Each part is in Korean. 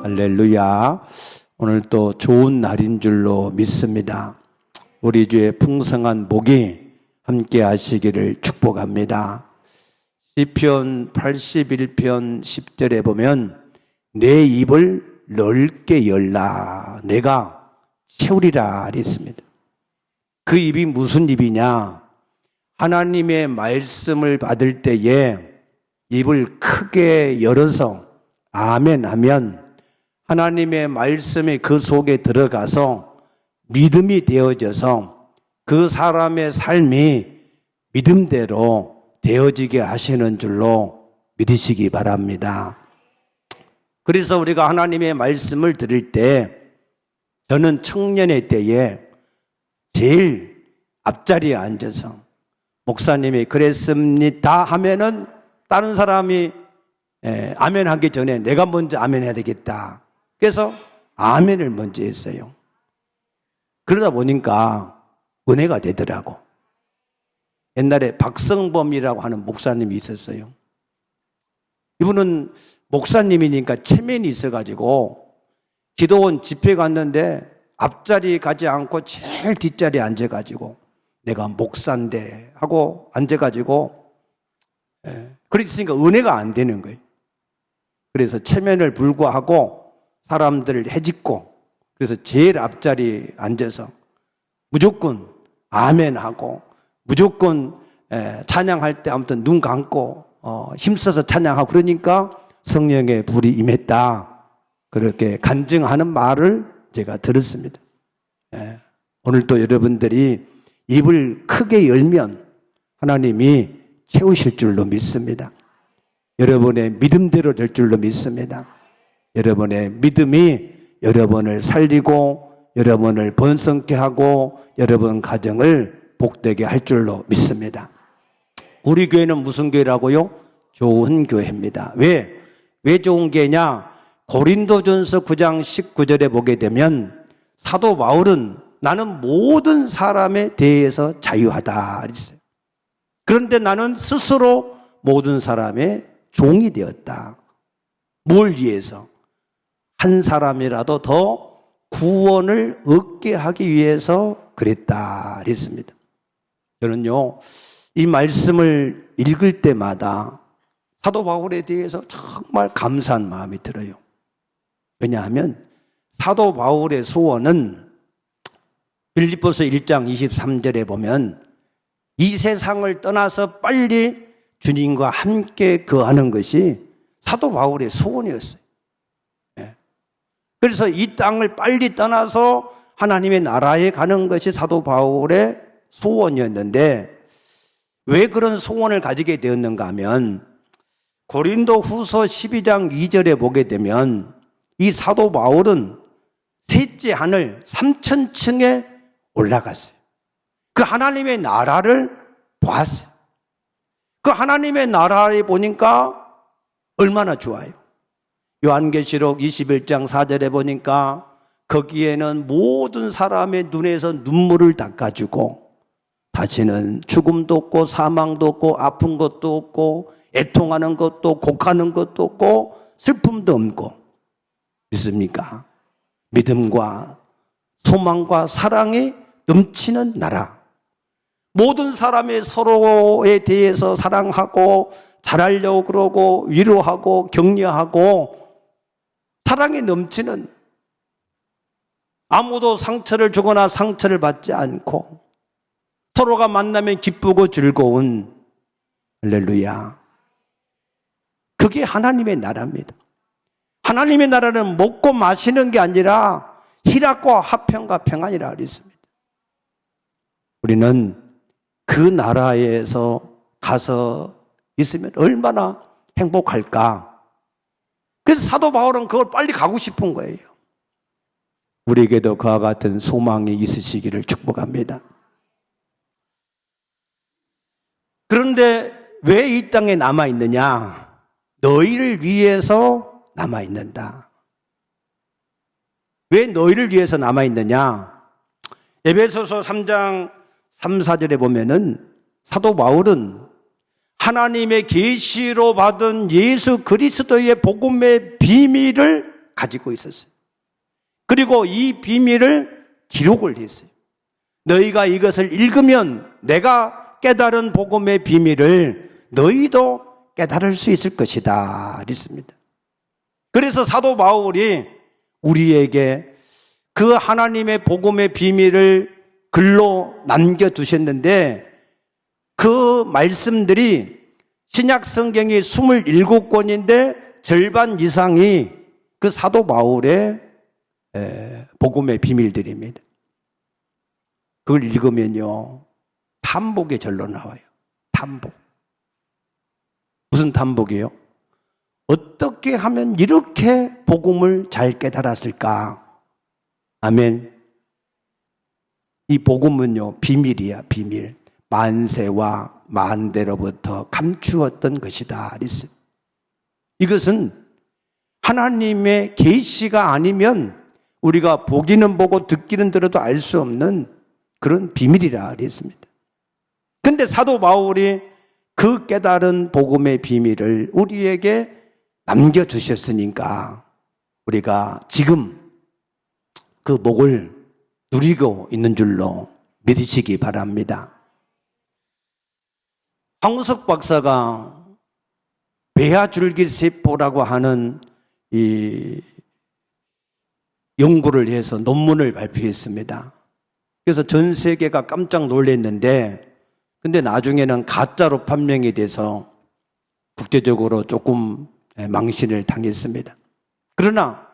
할렐루야. 오늘 또 좋은 날인 줄로 믿습니다. 우리 주의 풍성한 복이 함께 하시기를 축복합니다. 시편 81편 10절에 보면 내 입을 넓게 열라 내가 채우리라 했습니다. 그 입이 무슨 입이냐? 하나님의 말씀을 받을 때에 입을 크게 열어서 아멘 하면 하나님의 말씀이 그 속에 들어가서 믿음이 되어져서 그 사람의 삶이 믿음대로 되어지게 하시는 줄로 믿으시기 바랍니다. 그래서 우리가 하나님의 말씀을 들을 때 저는 청년의 때에 제일 앞자리에 앉아서 목사님이 그랬습니다 하면은 다른 사람이 아멘 하기 전에 내가 먼저 아멘 해야 되겠다. 그래서 아멘을 먼저 했어요. 그러다 보니까 은혜가 되더라고. 옛날에 박성범이라고 하는 목사님이 있었어요. 이분은 목사님이니까 체면이 있어가지고 기도원 집회 갔는데 앞자리에 가지 않고 제일 뒷자리에 앉아가지고 내가 목사인데 하고 앉아가지고 그랬으니까 은혜가 안 되는 거예요. 그래서 체면을 불구하고 사람들을 해짓고 그래서 제일 앞자리에 앉아서 무조건 아멘하고 무조건 찬양할 때 아무튼 눈 감고 힘써서 찬양하고 그러니까 성령의 불이 임했다. 그렇게 간증하는 말을 제가 들었습니다. 오늘도 여러분들이 입을 크게 열면 하나님이 채우실 줄로 믿습니다. 여러분의 믿음대로 될 줄로 믿습니다. 여러분의 믿음이 여러분을 살리고 여러분을 번성케 하고 여러분 가정을 복되게 할 줄로 믿습니다. 우리 교회는 무슨 교회라고요? 좋은 교회입니다. 왜 좋은 교회냐? 고린도전서 9장 19절에 보게 되면 사도 바울은 나는 모든 사람에 대해서 자유하다 그랬어요. 그런데 나는 스스로 모든 사람의 종이 되었다. 뭘 위해서? 한 사람이라도 더 구원을 얻게 하기 위해서 그랬다 그랬습니다. 저는요 이 말씀을 읽을 때마다 사도 바울에 대해서 정말 감사한 마음이 들어요. 왜냐하면 사도 바울의 소원은 빌립보서 1장 23절에 보면 이 세상을 떠나서 빨리 주님과 함께 거하는 것이 사도 바울의 소원이었어요. 그래서 이 땅을 빨리 떠나서 하나님의 나라에 가는 것이 사도 바울의 소원이었는데 왜 그런 소원을 가지게 되었는가 하면 고린도 후서 12장 2절에 보게 되면 이 사도 바울은 셋째 하늘 3000층에 올라갔어요. 그 하나님의 나라를 보았어요. 그 하나님의 나라에 보니까 얼마나 좋아요. 요한계시록 21장 4절에 보니까 거기에는 모든 사람의 눈에서 눈물을 닦아주고 다시는 죽음도 없고 사망도 없고 아픈 것도 없고 애통하는 것도 곡하는 것도 없고 슬픔도 없고 믿습니까? 믿음과 소망과 사랑이 넘치는 나라. 모든 사람의 서로에 대해서 사랑하고 잘하려고 그러고 위로하고 격려하고 사랑이 넘치는 아무도 상처를 주거나 상처를 받지 않고 서로가 만나면 기쁘고 즐거운 할렐루야. 그게 하나님의 나라입니다. 하나님의 나라는 먹고 마시는 게 아니라 희락과 화평과 평안이라 그랬습니다. 우리는 그 나라에서 가서 있으면 얼마나 행복할까. 그래서 사도 바울은 그걸 빨리 가고 싶은 거예요. 우리에게도 그와 같은 소망이 있으시기를 축복합니다. 그런데 왜 이 땅에 남아있느냐? 너희를 위해서 남아있는다. 왜 너희를 위해서 남아있느냐? 에베소서 3장 3, 4절에 보면은 사도 바울은 하나님의 계시로 받은 예수 그리스도의 복음의 비밀을 가지고 있었어요. 그리고 이 비밀을 기록을 했어요. 너희가 이것을 읽으면 내가 깨달은 복음의 비밀을 너희도 깨달을 수 있을 것이다 그랬습니다. 그래서 사도 바울이 우리에게 그 하나님의 복음의 비밀을 글로 남겨두셨는데 그 말씀들이 신약 성경이 27권인데 절반 이상이 그 사도 바울의 복음의 비밀들입니다. 그걸 읽으면요, 탐복의 절로 나와요. 탐복. 무슨 탐복이에요? 어떻게 하면 이렇게 복음을 잘 깨달았을까? 아멘. 이 복음은요, 비밀이야, 비밀. 만세와 만대로부터 감추었던 것이다. 그랬어요. 이것은 하나님의 계시가 아니면 우리가 보기는 보고 듣기는 들어도 알 수 없는 그런 비밀이라 그랬습니다. 근데 사도 바울이 그 깨달은 복음의 비밀을 우리에게 남겨주셨으니까 우리가 지금 그 복을 누리고 있는 줄로 믿으시기 바랍니다. 황우석 박사가 배아줄기세포라고 하는 이 연구를 해서 논문을 발표했습니다. 그래서 전 세계가 깜짝 놀랐는데, 근데 나중에는 가짜로 판명이 돼서 국제적으로 조금 망신을 당했습니다. 그러나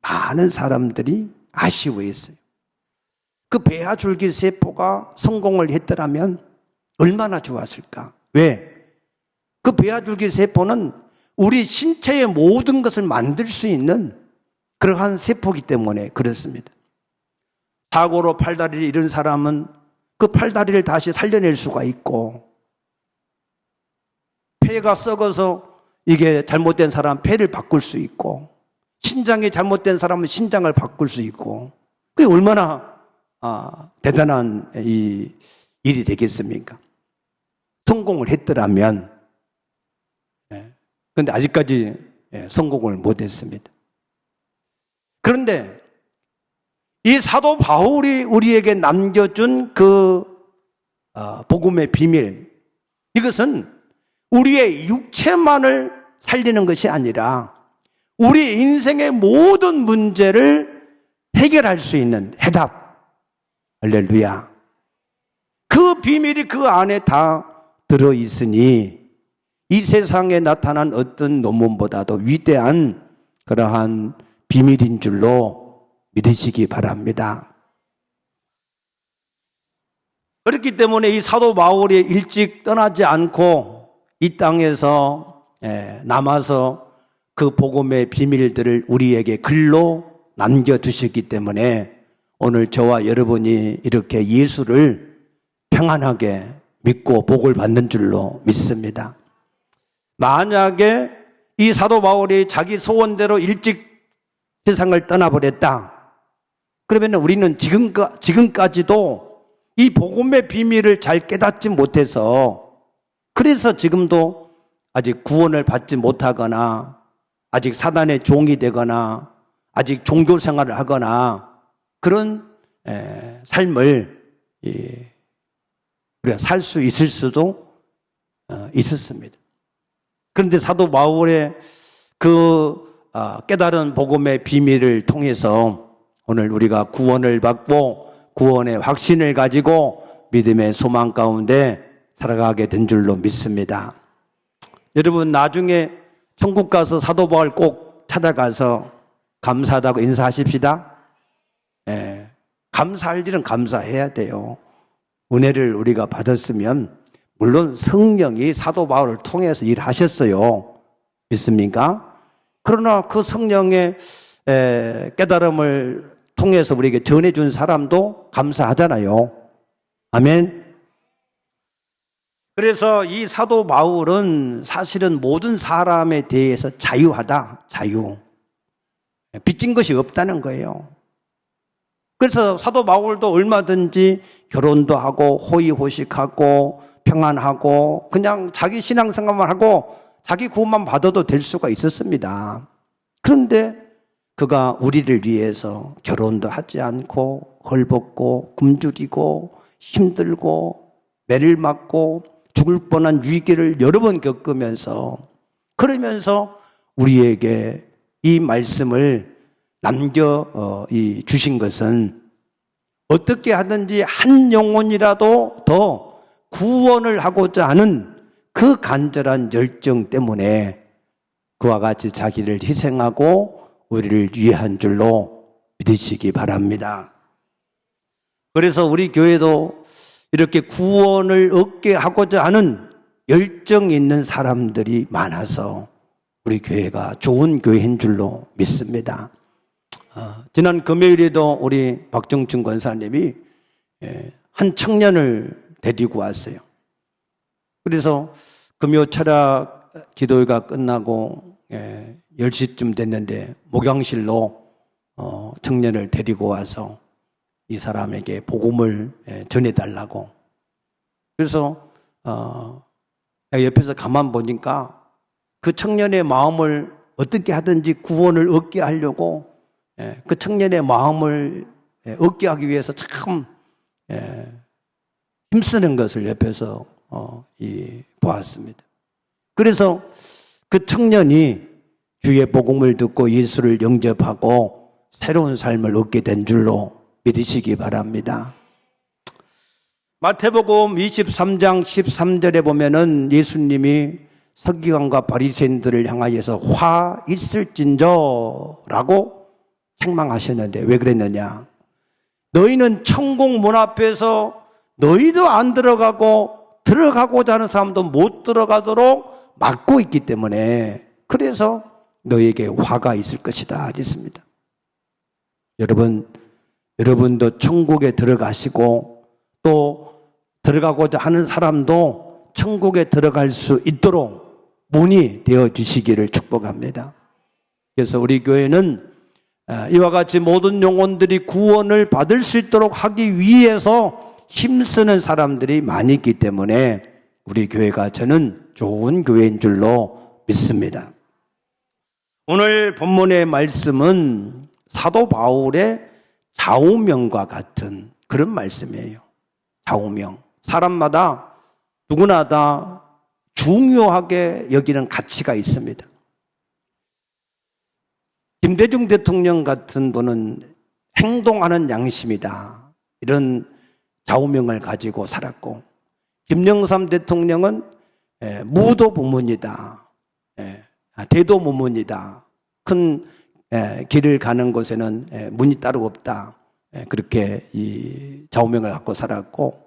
많은 사람들이 아쉬워했어요. 그 배아줄기세포가 성공을 했더라면 얼마나 좋았을까? 왜? 그 배아줄기세포는 우리 신체의 모든 것을 만들 수 있는 그러한 세포이기 때문에 그렇습니다. 사고로 팔다리를 잃은 사람은 그 팔다리를 다시 살려낼 수가 있고, 폐가 썩어서 이게 잘못된 사람 폐를 바꿀 수 있고, 신장이 잘못된 사람은 신장을 바꿀 수 있고, 그게 얼마나 대단한 일이 되겠습니까? 성공을 했더라면. 그런데 아직까지 성공을 못했습니다. 그런데 이 사도 바울이 우리에게 남겨준 그 복음의 비밀, 이것은 우리의 육체만을 살리는 것이 아니라 우리 인생의 모든 문제를 해결할 수 있는 해답. 할렐루야. 그 비밀이 그 안에 다 들어있으니 이 세상에 나타난 어떤 논문보다도 위대한 그러한 비밀인 줄로 믿으시기 바랍니다. 그렇기 때문에 이 사도 바울이 일찍 떠나지 않고 이 땅에서 남아서 그 복음의 비밀들을 우리에게 글로 남겨두셨기 때문에 오늘 저와 여러분이 이렇게 예수를 평안하게 믿고 복을 받는 줄로 믿습니다. 만약에 이 사도 바울이 자기 소원대로 일찍 세상을 떠나버렸다. 그러면 우리는 지금까지도 이 복음의 비밀을 잘 깨닫지 못해서, 그래서 지금도 아직 구원을 받지 못하거나 아직 사단의 종이 되거나 아직 종교 생활을 하거나 그런 삶을 우리가 살 수 있을 수도 있었습니다. 그런데 사도 바울의 그 깨달은 복음의 비밀을 통해서 오늘 우리가 구원을 받고 구원의 확신을 가지고 믿음의 소망 가운데 살아가게 된 줄로 믿습니다. 여러분, 나중에 천국 가서 사도 바울 꼭 찾아가서 감사하다고 인사하십시다. 감사할 일은 감사해야 돼요. 은혜를 우리가 받았으면 물론 성령이 사도 바울을 통해서 일하셨어요. 믿습니까? 그러나 그 성령의 깨달음을 통해서 우리에게 전해준 사람도 감사하잖아요. 아멘. 그래서 이 사도 바울은 사실은 모든 사람에 대해서 자유하다. 자유. 빚진 것이 없다는 거예요. 그래서 사도 바울도 얼마든지 결혼도 하고 호의호식하고 평안하고 그냥 자기 신앙생활만 하고 자기 구원만 받아도 될 수가 있었습니다. 그런데 그가 우리를 위해서 결혼도 하지 않고 헐벗고 굶주리고 힘들고 매를 맞고 죽을 뻔한 위기를 여러 번 겪으면서 그러면서 우리에게 이 말씀을 남겨 주신 것은 어떻게 하든지 한 영혼이라도 더 구원을 하고자 하는 그 간절한 열정 때문에 그와 같이 자기를 희생하고 우리를 위한 줄로 믿으시기 바랍니다. 그래서 우리 교회도 이렇게 구원을 얻게 하고자 하는 열정 있는 사람들이 많아서 우리 교회가 좋은 교회인 줄로 믿습니다. 지난 금요일에도 우리 박정춘 권사님이 한 청년을 데리고 왔어요. 그래서 금요 철학 기도회가 끝나고 10시쯤 됐는데 목양실로 청년을 데리고 와서 이 사람에게 복음을 전해달라고. 그래서 옆에서 가만 보니까 그 청년의 마음을 어떻게 하든지 구원을 얻게 하려고 그 청년의 마음을 얻게 하기 위해서 참 힘쓰는 것을 옆에서 보았습니다. 그래서 그 청년이 주의 복음을 듣고 예수를 영접하고 새로운 삶을 얻게 된 줄로 믿으시기 바랍니다. 마태복음 23장 13절에 보면은 예수님이 서기관과 바리새인들을 향하여서 화 있을진저라고 책망하셨는데 왜 그랬느냐? 너희는 천국 문 앞에서 너희도 안 들어가고 들어가고자 하는 사람도 못 들어가도록 막고 있기 때문에 그래서 너희에게 화가 있을 것이다 했습니다. 여러분도 천국에 들어가시고 또 들어가고자 하는 사람도 천국에 들어갈 수 있도록 문이 되어 주시기를 축복합니다. 그래서 우리 교회는 이와 같이 모든 영혼들이 구원을 받을 수 있도록 하기 위해서 힘쓰는 사람들이 많이 있기 때문에 우리 교회가 저는 좋은 교회인 줄로 믿습니다. 오늘 본문의 말씀은 사도 바울의 좌우명과 같은 그런 말씀이에요. 좌우명. 사람마다 누구나 다 중요하게 여기는 가치가 있습니다. 김대중 대통령 같은 분은 행동하는 양심이다. 이런 좌우명을 가지고 살았고, 김영삼 대통령은 무도부문이다. 대도무문이다. 큰 길을 가는 곳에는 문이 따로 없다. 그렇게 이 좌우명을 갖고 살았고,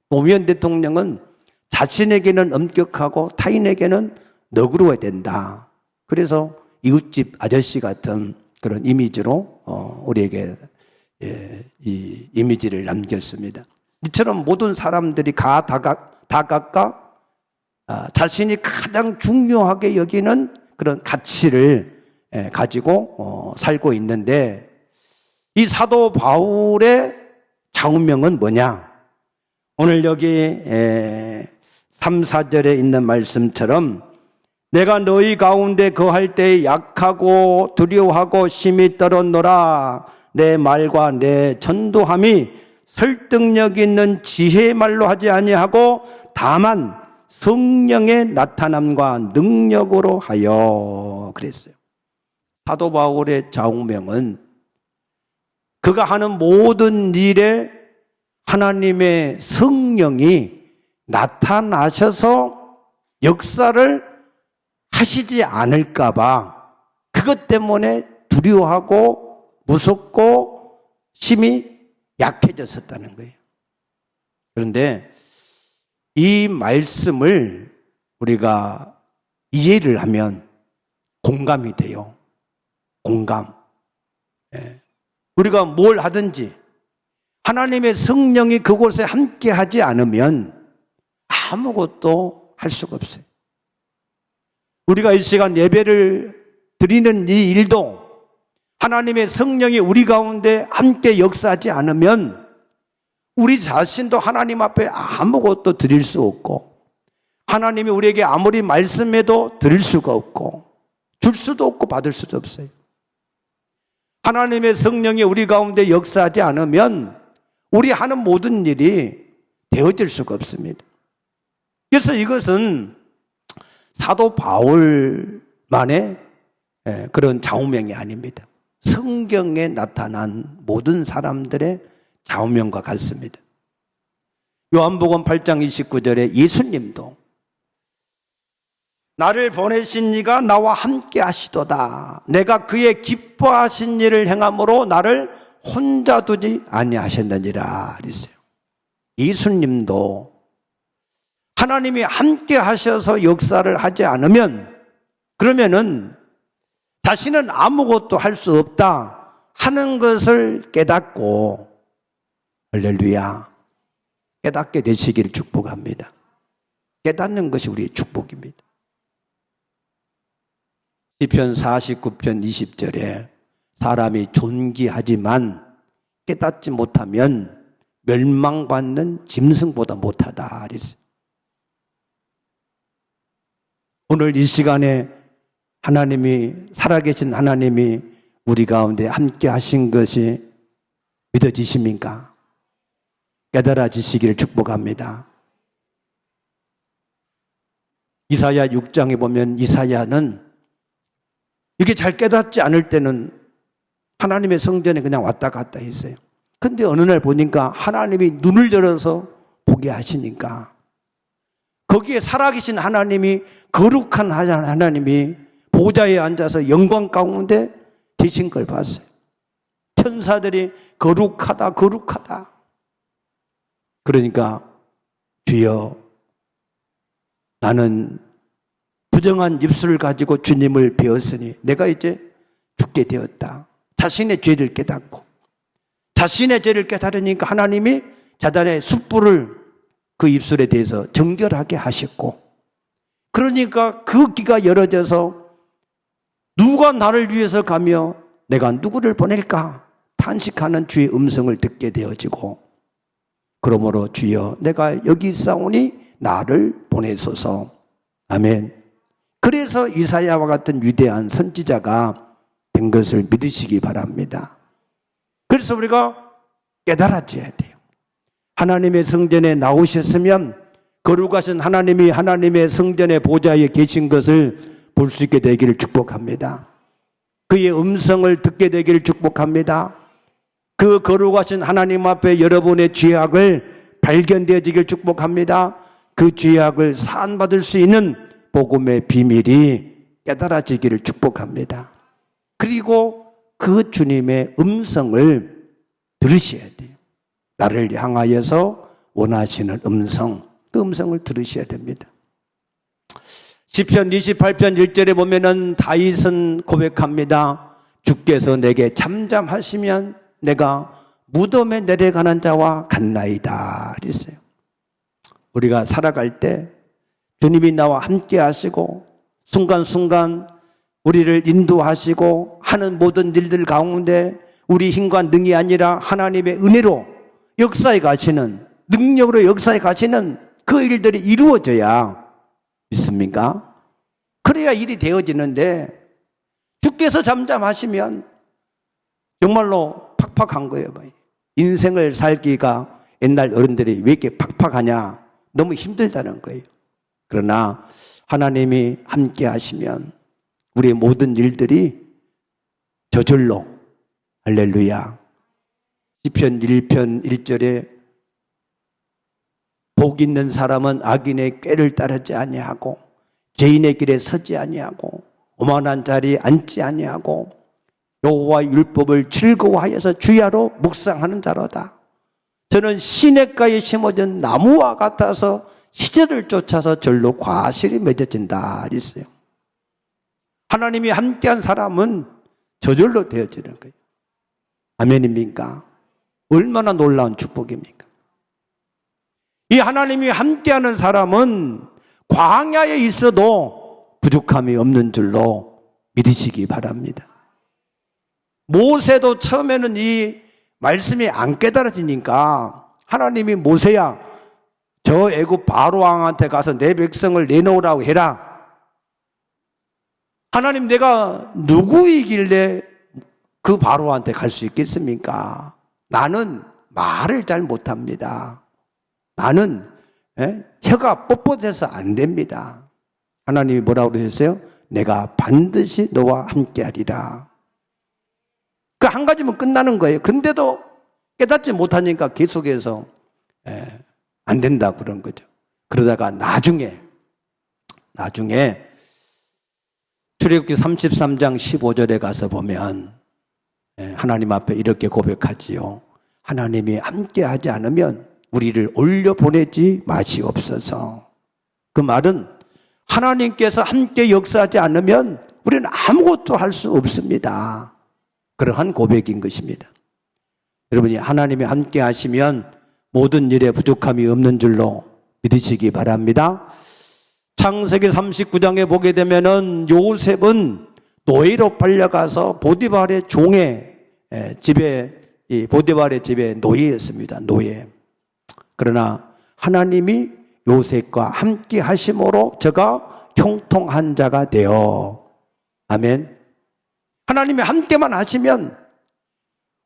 노무현 대통령은 자신에게는 엄격하고 타인에게는 너그러워야 된다. 그래서 이웃집 아저씨 같은 그런 이미지로 우리에게 이 이미지를 남겼습니다. 이처럼 모든 사람들이 다 각각 자신이 가장 중요하게 여기는 그런 가치를 가지고 살고 있는데, 이 사도 바울의 좌우명은 뭐냐? 오늘 여기 3, 4절에 있는 말씀처럼 내가 너희 가운데 거할 때에 약하고 두려워하고 심히 떨었노라. 내 말과 내 전도함이 설득력 있는 지혜의 말로 하지 아니하고 다만 성령의 나타남과 능력으로 하여 그랬어요. 사도 바울의 좌우명은 그가 하는 모든 일에 하나님의 성령이 나타나셔서 역사를 하시지 않을까봐 그것 때문에 두려워하고 무섭고 심히 약해졌었다는 거예요. 그런데 이 말씀을 우리가 이해를 하면 공감이 돼요. 공감. 우리가 뭘 하든지 하나님의 성령이 그곳에 함께 하지 않으면 아무것도 할 수가 없어요. 우리가 이 시간 예배를 드리는 이 일도 하나님의 성령이 우리 가운데 함께 역사하지 않으면 우리 자신도 하나님 앞에 아무것도 드릴 수 없고, 하나님이 우리에게 아무리 말씀해도 드릴 수가 없고, 줄 수도 없고 받을 수도 없어요. 하나님의 성령이 우리 가운데 역사하지 않으면 우리 하는 모든 일이 되어질 수가 없습니다. 그래서 이것은 사도 바울만의 그런 좌우명이 아닙니다. 성경에 나타난 모든 사람들의 좌우명과 같습니다. 요한복음 8장 29절에 예수님도 나를 보내신 이가 나와 함께 하시도다. 내가 그의 기뻐하신 일을 행함으로 나를 혼자 두지 아니하셨느니라 그랬어요. 예수님도 하나님이 함께 하셔서 역사를 하지 않으면 그러면은 자신은 아무것도 할 수 없다 하는 것을 깨닫고 할렐루야 깨닫게 되시기를 축복합니다. 깨닫는 것이 우리의 축복입니다. 시편 49편 20절에 사람이 존귀하지만 깨닫지 못하면 멸망받는 짐승보다 못하다 그랬어요. 오늘 이 시간에 하나님이 살아계신 하나님이 우리 가운데 함께 하신 것이 믿어지십니까? 깨달아지시기를 축복합니다. 이사야 6장에 보면 이사야는 이게 잘 깨닫지 않을 때는 하나님의 성전에 그냥 왔다 갔다 했어요. 근데 어느 날 보니까 하나님이 눈을 열어서 보게 하시니까 거기에 살아계신 하나님이 거룩한 하나님이 보좌에 앉아서 영광 가운데 계신 걸 봤어요. 천사들이 거룩하다 거룩하다. 그러니까 주여 나는 부정한 입술을 가지고 주님을 배웠으니 내가 이제 죽게 되었다. 자신의 죄를 깨닫고 자신의 죄를 깨달으니까 하나님이 자단의 숯불을 그 입술에 대해서 정결하게 하셨고 그러니까 그 귀가 열어져서 누가 나를 위해서 가며 내가 누구를 보낼까 탄식하는 주의 음성을 듣게 되어지고 그러므로 주여 내가 여기 있사오니 나를 보내소서. 아멘. 그래서 이사야와 같은 위대한 선지자가 된 것을 믿으시기 바랍니다. 그래서 우리가 깨달아져야 돼요. 하나님의 성전에 나오셨으면 거룩하신 하나님이 하나님의 성전의 보좌에 계신 것을 볼 수 있게 되기를 축복합니다. 그의 음성을 듣게 되기를 축복합니다. 그 거룩하신 하나님 앞에 여러분의 죄악을 발견되어지길 축복합니다. 그 죄악을 사함받을 수 있는 복음의 비밀이 깨달아지기를 축복합니다. 그리고 그 주님의 음성을 들으셔야 돼요. 나를 향하여서 원하시는 음성, 그 음성을 들으셔야 됩니다. 시편 28편 1절에 보면은 다윗은 고백합니다. 주께서 내게 잠잠하시면 내가 무덤에 내려가는 자와 같나이다 그랬어요. 우리가 살아갈 때 주님이 나와 함께 하시고 순간순간 우리를 인도하시고 하는 모든 일들 가운데 우리 힘과 능이 아니라 하나님의 은혜로 역사에 가시는 능력으로 역사에 가시는 그 일들이 이루어져야 믿습니까? 그래야 일이 되어지는데 주께서 잠잠하시면 정말로 팍팍한 거예요. 인생을 살기가 옛날 어른들이 왜 이렇게 팍팍하냐 너무 힘들다는 거예요. 그러나 하나님이 함께 하시면 우리의 모든 일들이 저절로 할렐루야 시편 1편 1절에 복 있는 사람은 악인의 꾀를 따르지 아니하고 죄인의 길에 서지 아니하고 오만한 자리에 앉지 아니하고 여호와의 율법을 즐거워하여서 주야로 묵상하는 자로다. 저는 시냇가에 심어진 나무와 같아서 시절을 쫓아서 절로 과실이 맺어진다 그랬어요. 하나님이 함께한 사람은 저절로 되어지는 거예요. 아멘입니까? 얼마나 놀라운 축복입니까? 이 하나님이 함께하는 사람은 광야에 있어도 부족함이 없는 줄로 믿으시기 바랍니다. 모세도 처음에는 이 말씀이 안 깨달아지니까 하나님이 모세야 저 애굽 바로 왕한테 가서 내 백성을 내놓으라고 해라. 하나님 내가 누구이길래 그 바로한테 갈 수 있겠습니까? 나는 말을 잘 못합니다. 나는 혀가 뻣뻣해서 안 됩니다. 하나님이 뭐라고 그러셨어요? 내가 반드시 너와 함께하리라. 그 한 가지면 끝나는 거예요. 근데도 깨닫지 못하니까 계속해서 안 된다 그런 거죠. 그러다가 나중에 출애굽기 33장 15절에 가서 보면 하나님 앞에 이렇게 고백하지요. 하나님이 함께하지 않으면 우리를 올려보내지 마시옵소서. 그 말은 하나님께서 함께 역사하지 않으면 우리는 아무것도 할 수 없습니다. 그러한 고백인 것입니다. 여러분이 하나님이 함께 하시면 모든 일에 부족함이 없는 줄로 믿으시기 바랍니다. 창세기 39장에 보게 되면은 요셉은 노예로 팔려가서 보디발의 종의 집에, 이 보디발의 집에 노예였습니다. 노예. 그러나 하나님이 요셉과 함께 하심으로 저가 형통한 자가 되어, 아멘. 하나님이 함께만 하시면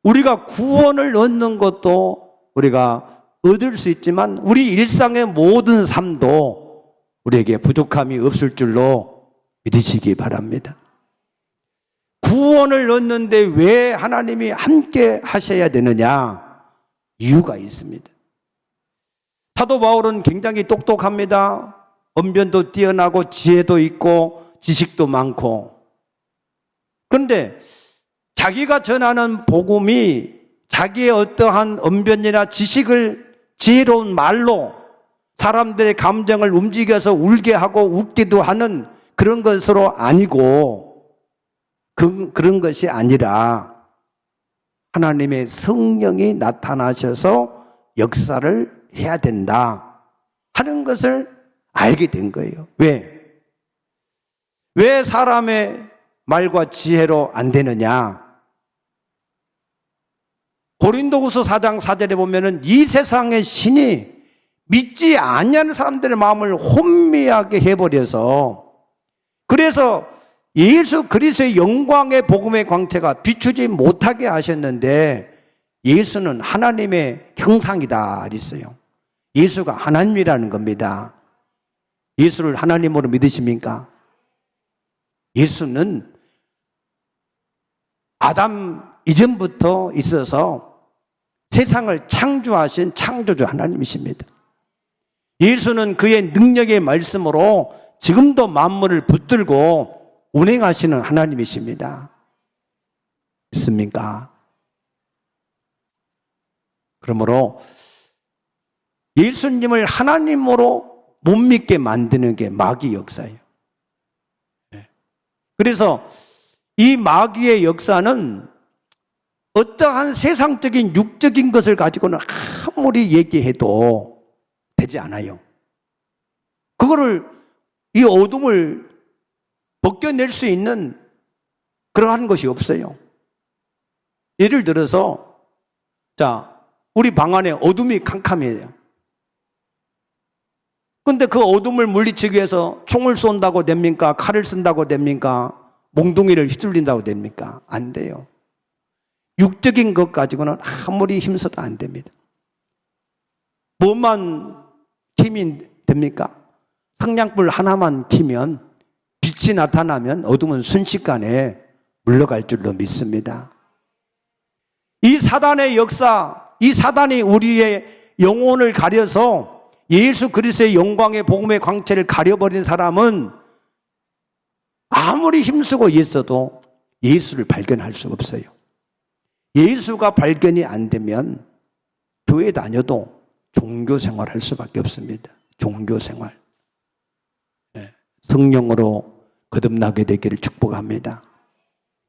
우리가 구원을 얻는 것도 우리가 얻을 수 있지만 우리 일상의 모든 삶도 우리에게 부족함이 없을 줄로 믿으시기 바랍니다. 구원을 얻는데 왜 하나님이 함께 하셔야 되느냐? 이유가 있습니다. 사도 바울은 굉장히 똑똑합니다. 언변도 뛰어나고 지혜도 있고 지식도 많고, 그런데 자기가 전하는 복음이 자기의 어떠한 언변이나 지식을 지혜로운 말로 사람들의 감정을 움직여서 울게 하고 웃기도 하는 그런 것으로 아니고, 그런 것이 아니라 하나님의 성령이 나타나셔서 역사를 해야 된다 하는 것을 알게 된 거예요. 왜 사람의 말과 지혜로 안 되느냐? 고린도후서 4장 4절에 보면은 이 세상의 신이 믿지 아니하는 사람들의 마음을 혼미하게 해버려서, 그래서 예수 그리스도의 영광의 복음의 광채가 비추지 못하게 하셨는데, 예수는 하나님의 형상이다 그랬어요. 예수가 하나님이라는 겁니다. 예수를 하나님으로 믿으십니까? 예수는 아담 이전부터 있어서 세상을 창조하신 창조주 하나님이십니다. 예수는 그의 능력의 말씀으로 지금도 만물을 붙들고 운행하시는 하나님이십니다. 믿습니까? 그러므로 예수님을 하나님으로 못 믿게 만드는 게 마귀 역사예요. 그래서 이 마귀의 역사는 어떠한 세상적인 육적인 것을 가지고는 아무리 얘기해도 되지 않아요. 그거를, 이 어둠을 벗겨낼 수 있는 그러한 것이 없어요. 예를 들어서, 우리 방 안에 어둠이 캄캄해요. 근데 그 어둠을 물리치기 위해서 총을 쏜다고 됩니까? 칼을 쓴다고 됩니까? 몽둥이를 휘둘린다고 됩니까? 안 돼요. 육적인 것 가지고는 아무리 힘써도 안 됩니다. 뭐만 힘이 됩니까? 성냥불 하나만 켜면, 빛이 나타나면 어둠은 순식간에 물러갈 줄로 믿습니다. 이 사단의 역사, 이 사단이 우리의 영혼을 가려서 예수 그리스도의 영광의 복음의 광채를 가려버린 사람은 아무리 힘쓰고 있어도 예수를 발견할 수 없어요. 예수가 발견이 안 되면 교회 다녀도 종교 생활할 수밖에 없습니다. 종교 생활. 성령으로 거듭나게 되기를 축복합니다.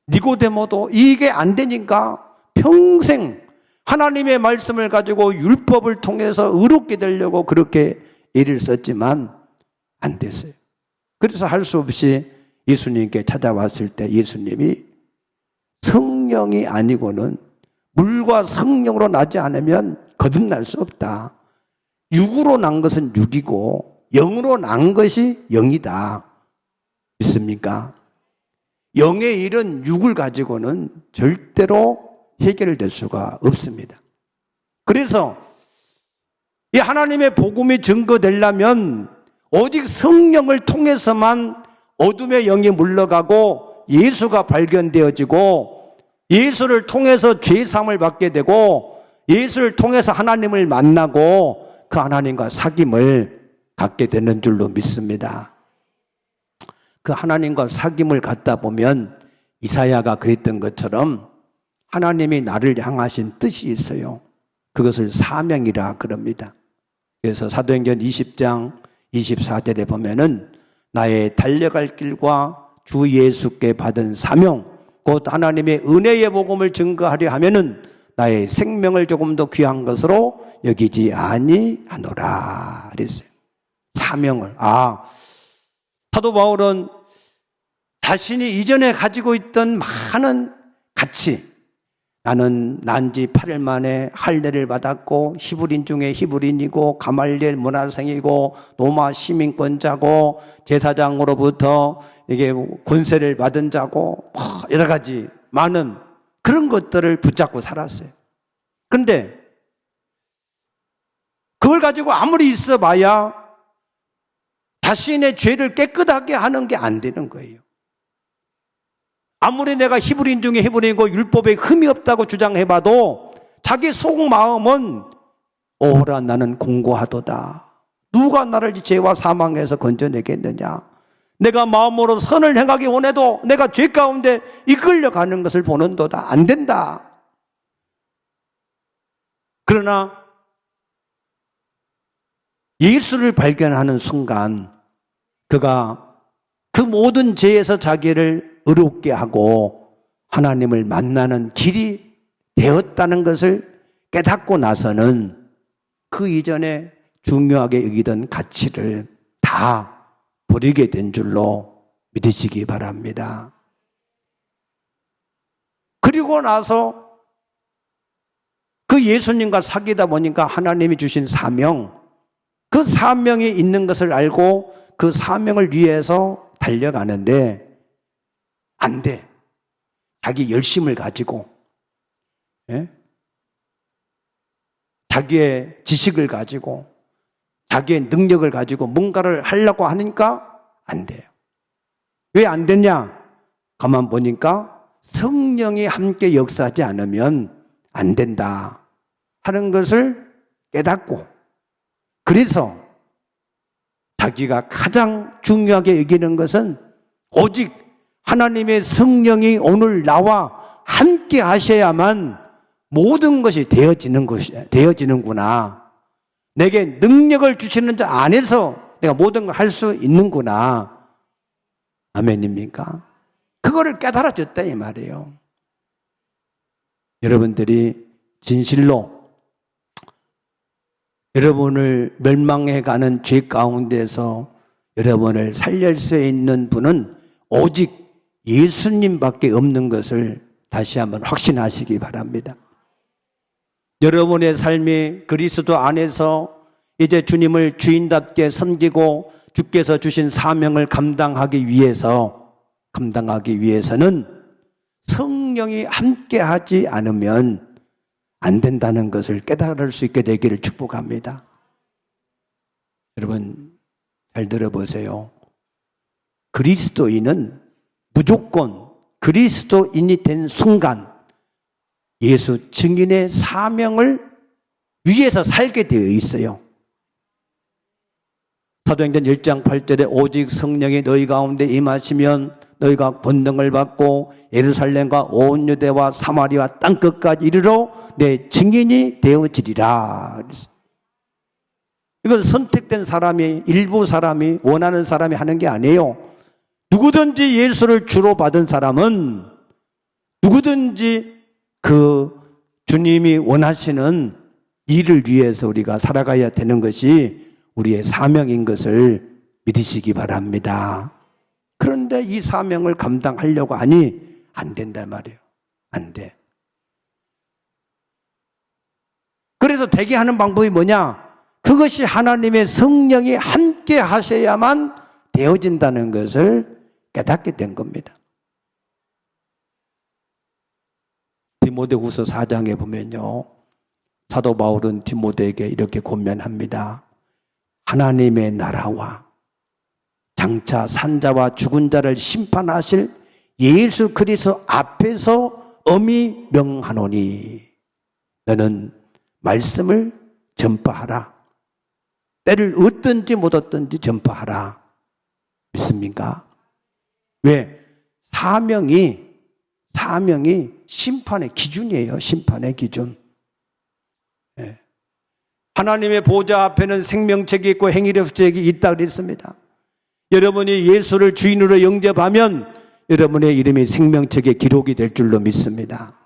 니고데모도 이게 안 되니까 평생 하나님의 말씀을 가지고 율법을 통해서 의롭게 되려고 그렇게 애를 썼지만 안 됐어요. 그래서 할 수 없이 예수님께 찾아왔을 때 예수님이 성령이 아니고는, 물과 성령으로 나지 않으면 거듭날 수 없다. 육으로 난 것은 육이고 영으로 난 것이 영이다. 믿습니까? 영의 일은 육을 가지고는 절대로 해결될 수가 없습니다. 그래서 이 하나님의 복음이 증거되려면 오직 성령을 통해서만 어둠의 영이 물러가고 예수가 발견되어지고 예수를 통해서 죄사함을 받게 되고 예수를 통해서 하나님을 만나고 그 하나님과 사귐을 갖게 되는 줄로 믿습니다. 그 하나님과 사귐을 갖다 보면 이사야가 그랬던 것처럼 하나님이 나를 향하신 뜻이 있어요. 그것을 사명이라 그럽니다. 그래서 사도행전 20장 24절에 보면은 나의 달려갈 길과 주 예수께 받은 사명, 곧 하나님의 은혜의 복음을 증거하려 하면은 나의 생명을 조금 더 귀한 것으로 여기지 아니하노라 그랬어요. 사명을. 사도 바울은 자신이 이전에 가지고 있던 많은 가치, 나는 난지 8일 만에 할례를 받았고 히브리인 중에 히브리인이고 가말리엘 문화생이고 로마 시민권자고 제사장으로부터 이게 권세를 받은 자고 여러 가지 많은 그런 것들을 붙잡고 살았어요. 그런데 그걸 가지고 아무리 있어봐야 자신의 죄를 깨끗하게 하는 게 안 되는 거예요. 아무리 내가 히브리인 중에 히브리인이고 율법에 흠이 없다고 주장해봐도 자기 속마음은 오호라 나는 공고하도다. 누가 나를 죄와 사망에서 건져내겠느냐. 내가 마음으로 선을 행하기 원해도 내가 죄 가운데 이끌려가는 것을 보는도다. 안 된다. 그러나 예수를 발견하는 순간 그가 그 모든 죄에서 자기를 의롭게 하고 하나님을 만나는 길이 되었다는 것을 깨닫고 나서는 그 이전에 중요하게 여기던 가치를 다 버리게 된 줄로 믿으시기 바랍니다. 그리고 나서 그 예수님과 사귀다 보니까 하나님이 주신 사명, 그 사명이 있는 것을 알고 그 사명을 위해서 달려가는데 안 돼. 자기 열심을 가지고, 자기의 지식을 가지고, 자기의 능력을 가지고 뭔가를 하려고 하니까 안 돼요. 왜 안 되냐? 가만 보니까 성령이 함께 역사하지 않으면 안 된다 하는 것을 깨닫고, 그래서 자기가 가장 중요하게 여기는 것은 오직 하나님의 성령이 오늘 나와 함께 하셔야만 모든 것이 되어지는구나. 내게 능력을 주시는 자 안에서 내가 모든 걸 할 수 있는구나. 아멘입니까? 그거를 깨달아졌다 이 말이에요. 여러분들이 진실로 여러분을 멸망해가는 죄 가운데서 여러분을 살릴 수 있는 분은 오직 예수님밖에 없는 것을 다시 한번 확신하시기 바랍니다. 여러분의 삶이 그리스도 안에서 이제 주님을 주인답게 섬기고 주께서 주신 사명을 감당하기 위해서는 성령이 함께하지 않으면 안 된다는 것을 깨달을 수 있게 되기를 축복합니다. 여러분 잘 들어보세요. 그리스도인은 무조건 그리스도인이 된 순간 예수 증인의 사명을 위해서 살게 되어 있어요. 사도행전 1장 8절에 오직 성령이 너희 가운데 임하시면 너희가 권능을 받고 예루살렘과 온 유대와 사마리아 땅끝까지 이르러 내 증인이 되어지리라. 이건 선택된 사람이, 일부 사람이, 원하는 사람이 하는 게 아니에요. 누구든지 예수를 주로 받은 사람은 누구든지 그 주님이 원하시는 일을 위해서 우리가 살아가야 되는 것이 우리의 사명인 것을 믿으시기 바랍니다. 그런데 이 사명을 감당하려고 하니 안 된단 말이에요. 안 돼. 그래서 되게 하는 방법이 뭐냐? 그것이 하나님의 성령이 함께 하셔야만 되어진다는 것을 깨닫게 된 겁니다. 디모데후서 4장에 보면요, 사도 바울은 디모데에게 이렇게 권면합니다. 하나님의 나라와 장차 산자와 죽은 자를 심판하실 예수 그리스도 앞에서 엄히 명하노니 너는 말씀을 전파하라. 때를 얻든지 못 얻든지 전파하라. 믿습니까? 왜? 사명이 심판의 기준이에요. 심판의 기준. 예. 하나님의 보좌 앞에는 생명책이 있고 행위력책이 있다 그랬습니다. 여러분이 예수를 주인으로 영접하면 여러분의 이름이 생명책에 기록이 될 줄로 믿습니다.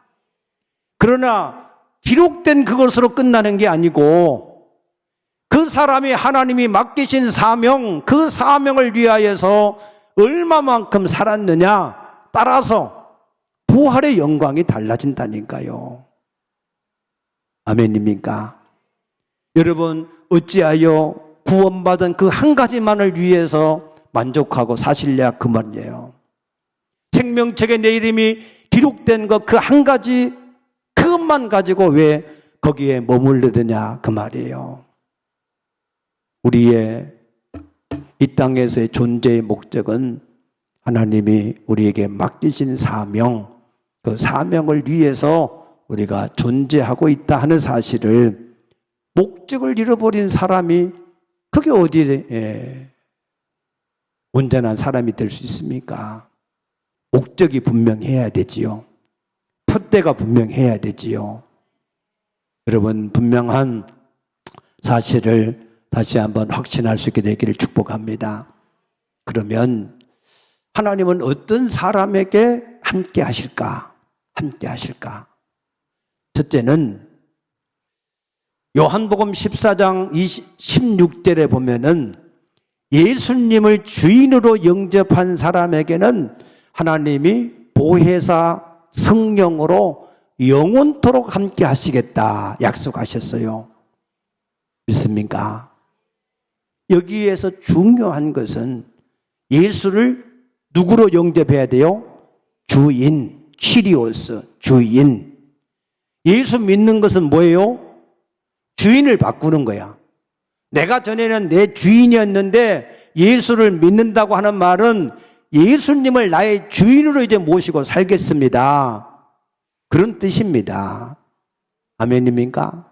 그러나 기록된 그것으로 끝나는 게 아니고 그 사람이 하나님이 맡기신 사명, 그 사명을 위하여서 얼마만큼 살았느냐 따라서 부활의 영광이 달라진다니까요. 아멘입니까? 여러분, 어찌하여 구원받은 그 한 가지만을 위해서 만족하고 사실래야 그 말이에요. 생명책에 내 이름이 기록된 것 그 한 가지, 그것만 가지고 왜 거기에 머무르느냐 그 말이에요. 우리의 이 땅에서의 존재의 목적은 하나님이 우리에게 맡기신 사명, 그 사명을 위해서 우리가 존재하고 있다 하는 사실을, 목적을 잃어버린 사람이 그게 어디에 온전한 사람이 될 수 있습니까? 목적이 분명해야 되지요. 표대가 분명해야 되지요. 여러분, 분명한 사실을 다시 한번 확신할 수 있게 되기를 축복합니다. 그러면 하나님은 어떤 사람에게 함께 하실까? 함께 하실까? 첫째는 요한복음 14장 16절에 보면은 예수님을 주인으로 영접한 사람에게는 하나님이 보혜사 성령으로 영원토록 함께 하시겠다 약속하셨어요. 믿습니까? 여기에서 중요한 것은 예수를 누구로 영접해야 돼요? 주인, 키리오스, 주인. 예수 믿는 것은 뭐예요? 주인을 바꾸는 거야. 내가 전에는 내 주인이었는데 예수를 믿는다고 하는 말은 예수님을 나의 주인으로 이제 모시고 살겠습니다. 그런 뜻입니다. 아멘입니까?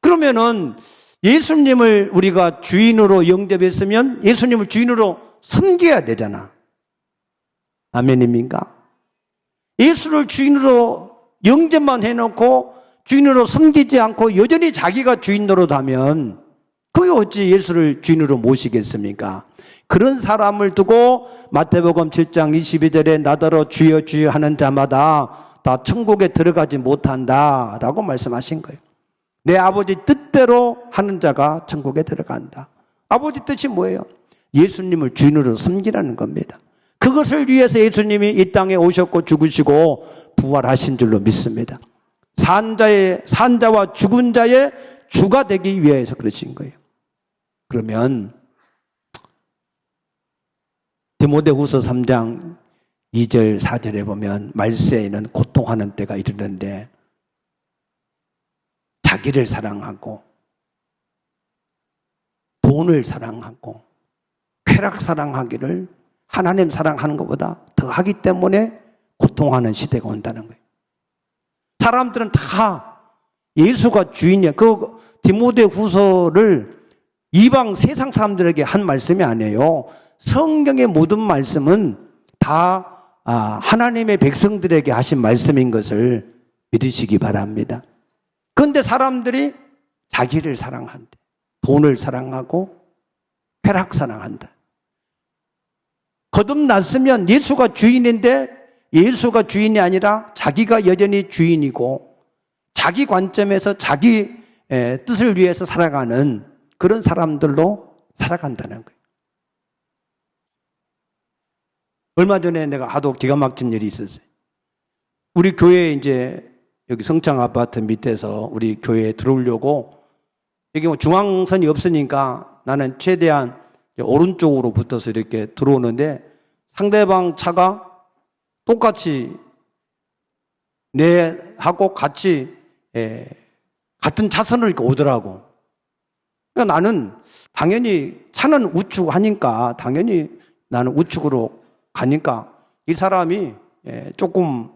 그러면은 예수님을 우리가 주인으로 영접했으면 예수님을 주인으로 섬겨야 되잖아. 아멘입니까? 예수를 주인으로 영접만 해놓고 주인으로 섬기지 않고 여전히 자기가 주인 노릇하면 그게 어찌 예수를 주인으로 모시겠습니까? 그런 사람을 두고 마태복음 7장 22절에 나더러 주여 주여 하는 자마다 다 천국에 들어가지 못한다라고 말씀하신 거예요. 내 아버지 뜻대로 하는 자가 천국에 들어간다. 아버지 뜻이 뭐예요? 예수님을 주인으로 섬기라는 겁니다. 그것을 위해서 예수님이 이 땅에 오셨고 죽으시고 부활하신 줄로 믿습니다. 산자와 죽은 자의 주가 되기 위해서 그러신 거예요. 그러면 디모데후서 3장 2절 4절에 보면 말세에는 고통하는 때가 이르는데 자기를 사랑하고 돈을 사랑하고 쾌락 사랑하기를 하나님 사랑하는 것보다 더 하기 때문에 고통하는 시대가 온다는 거예요. 사람들은 다 예수가 주인이야. 그 디모데후서를 이방 세상 사람들에게 한 말씀이 아니에요. 성경의 모든 말씀은 다 하나님의 백성들에게 하신 말씀인 것을 믿으시기 바랍니다. 그런데 사람들이 자기를 사랑한대. 돈을 사랑하고 쾌락 사랑한다. 거듭났으면 예수가 주인인데 예수가 주인이 아니라 자기가 여전히 주인이고 자기 관점에서 자기 뜻을 위해서 살아가는 그런 사람들로 살아간다는 거예요. 얼마 전에 내가 하도 기가 막힌 일이 있었어요. 우리 교회에 이제 여기 성창 아파트 밑에서 우리 교회에 들어오려고 여기 뭐 중앙선이 없으니까 나는 최대한 오른쪽으로 붙어서 이렇게 들어오는데 상대방 차가 똑같이 내하고 같이 같은 차선을 이렇게 오더라고. 그러니까 나는 당연히 차는 우측 하니까 당연히 나는 우측으로 가니까 이 사람이 조금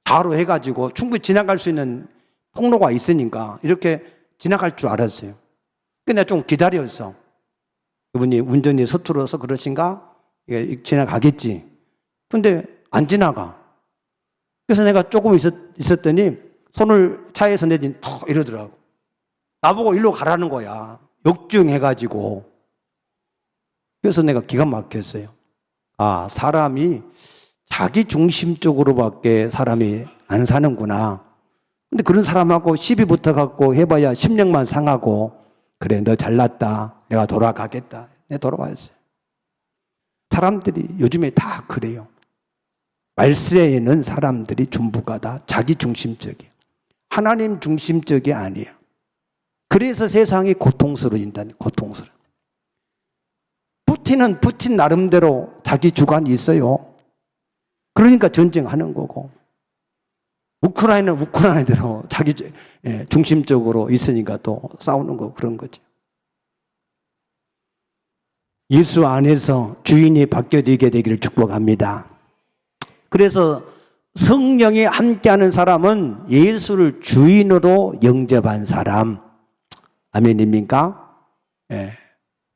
좌로 해가지고 충분히 지나갈 수 있는 통로가 있으니까 이렇게 지나갈 줄 알았어요. 근데 내가 좀 기다렸어. 그분이 운전이 서툴러서 그러신가? 지나가겠지. 근데 안 지나가. 그래서 내가 조금 있었더니 손을 차에서 내더니 턱 이러더라고. 나보고 일로 가라는 거야. 역주행해가지고. 그래서 내가 기가 막혔어요. 아, 사람이 자기 중심적으로밖에 사람이 안 사는구나. 근데 그런 사람하고 시비 붙어갖고 해봐야 심령만 상하고, 그래, 너 잘났다. 내가 돌아가겠다. 내가 돌아왔어요. 사람들이 요즘에 다 그래요. 말세에는 사람들이 전부가 다 자기 중심적이에요. 하나님 중심적이 아니에요. 그래서 세상이 고통스러워진다니, 고통스러워. 푸틴은 푸틴 나름대로 자기 주관이 있어요. 그러니까 전쟁하는 거고. 우크라이나는 우크라이나대로 자기 중심적으로 있으니까 또 싸우는 거 그런 거죠. 예수 안에서 주인이 바뀌어지게 되기를 축복합니다. 그래서 성령이 함께하는 사람은 예수를 주인으로 영접한 사람. 아멘입니까?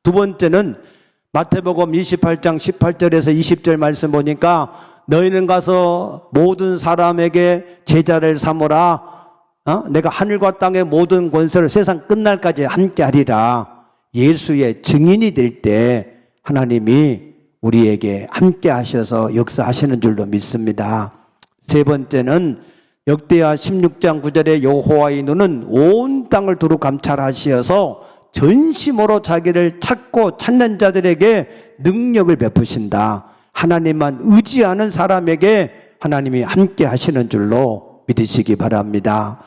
두 번째는 마태복음 28장 18절에서 20절 말씀 보니까 너희는 가서 모든 사람에게 제자를 삼으라. 내가 하늘과 땅의 모든 권세를 세상 끝날까지 함께하리라. 예수의 증인이 될 때 하나님이 우리에게 함께 하셔서 역사하시는 줄로 믿습니다. 세 번째는 역대하 16장 9절에 여호와의 눈은 온 땅을 두루 감찰하시어서 전심으로 자기를 찾고 찾는 자들에게 능력을 베푸신다. 하나님만 의지하는 사람에게 하나님이 함께 하시는 줄로 믿으시기 바랍니다.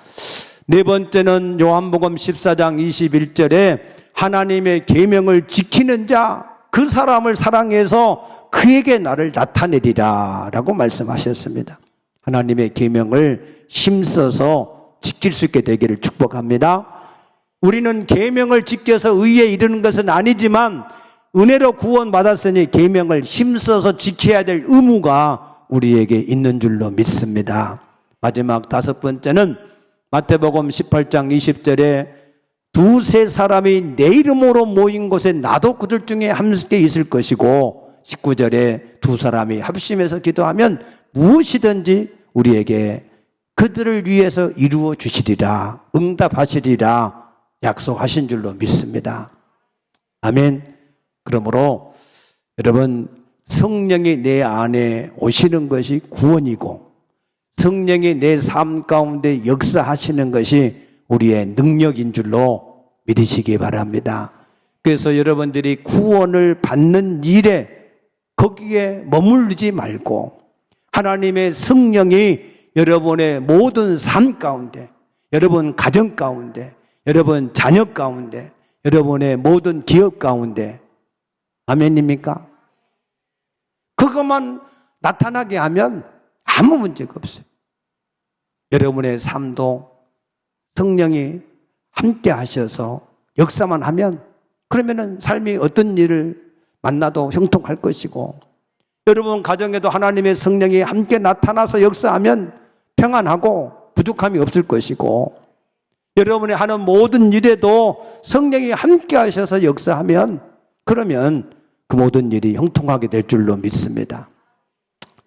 네 번째는 요한복음 14장 21절에 하나님의 계명을 지키는 자, 그 사람을 사랑해서 그에게 나를 나타내리라 라고 말씀하셨습니다. 하나님의 계명을 힘써서 지킬 수 있게 되기를 축복합니다. 우리는 계명을 지켜서 의에 이르는 것은 아니지만 은혜로 구원받았으니 계명을 힘써서 지켜야 될 의무가 우리에게 있는 줄로 믿습니다. 마지막 다섯 번째는 마태복음 18장 20절에 두세 사람이 내 이름으로 모인 곳에 나도 그들 중에 함께 있을 것이고 19절에 두 사람이 합심해서 기도하면 무엇이든지 우리에게 그들을 위해서 이루어 주시리라, 응답하시리라 약속하신 줄로 믿습니다. 아멘. 그러므로 여러분, 성령이 내 안에 오시는 것이 구원이고 성령이 내 삶 가운데 역사하시는 것이 우리의 능력인 줄로 믿으시기 바랍니다. 그래서 여러분들이 구원을 받는 일에 거기에 머무르지 말고 하나님의 성령이 여러분의 모든 삶 가운데, 여러분 가정 가운데, 여러분 자녀 가운데, 여러분의 모든 기업 가운데, 아멘입니까? 그것만 나타나게 하면 아무 문제가 없어요. 여러분의 삶도 성령이 함께 하셔서 역사만 하면 그러면은 삶이 어떤 일을 만나도 형통할 것이고, 여러분 가정에도 하나님의 성령이 함께 나타나서 역사하면 평안하고 부족함이 없을 것이고, 여러분이 하는 모든 일에도 성령이 함께 하셔서 역사하면 그러면 그 모든 일이 형통하게 될 줄로 믿습니다.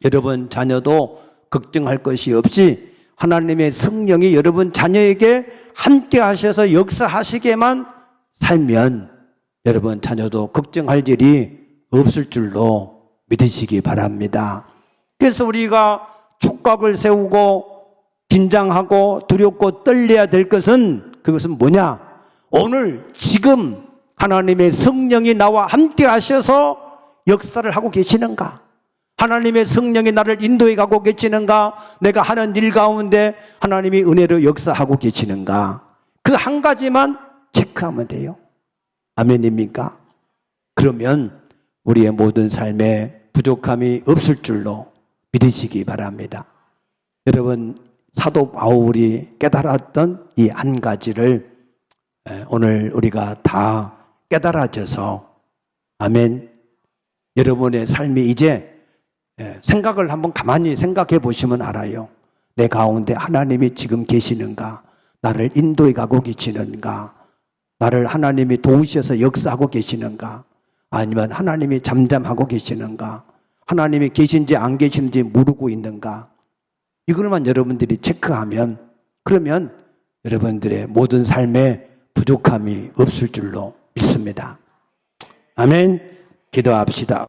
여러분 자녀도 걱정할 것이 없이 하나님의 성령이 여러분 자녀에게 함께 하셔서 역사하시게만 살면 여러분 자녀도 걱정할 일이 없을 줄로 믿으시기 바랍니다. 그래서 우리가 촉각을 세우고 긴장하고 두렵고 떨려야 될 것은, 그것은 뭐냐? 오늘 지금 하나님의 성령이 나와 함께 하셔서 역사를 하고 계시는가? 하나님의 성령이 나를 인도해 가고 계시는가? 내가 하는 일 가운데 하나님이 은혜로 역사하고 계시는가? 그 한 가지만 체크하면 돼요. 아멘입니까? 그러면 우리의 모든 삶에 부족함이 없을 줄로 믿으시기 바랍니다. 여러분, 사도 바울이 깨달았던 이 한 가지를 오늘 우리가 다 깨달아져서, 아멘, 여러분의 삶이 이제 생각을 한번 가만히 생각해 보시면 알아요. 내 가운데 하나님이 지금 계시는가? 나를 인도해 가고 계시는가? 나를 하나님이 도우셔서 역사하고 계시는가? 아니면 하나님이 잠잠하고 계시는가? 하나님이 계신지 안 계신지 모르고 있는가? 이걸만 여러분들이 체크하면, 그러면 여러분들의 모든 삶에 부족함이 없을 줄로 믿습니다. 아멘. 기도합시다.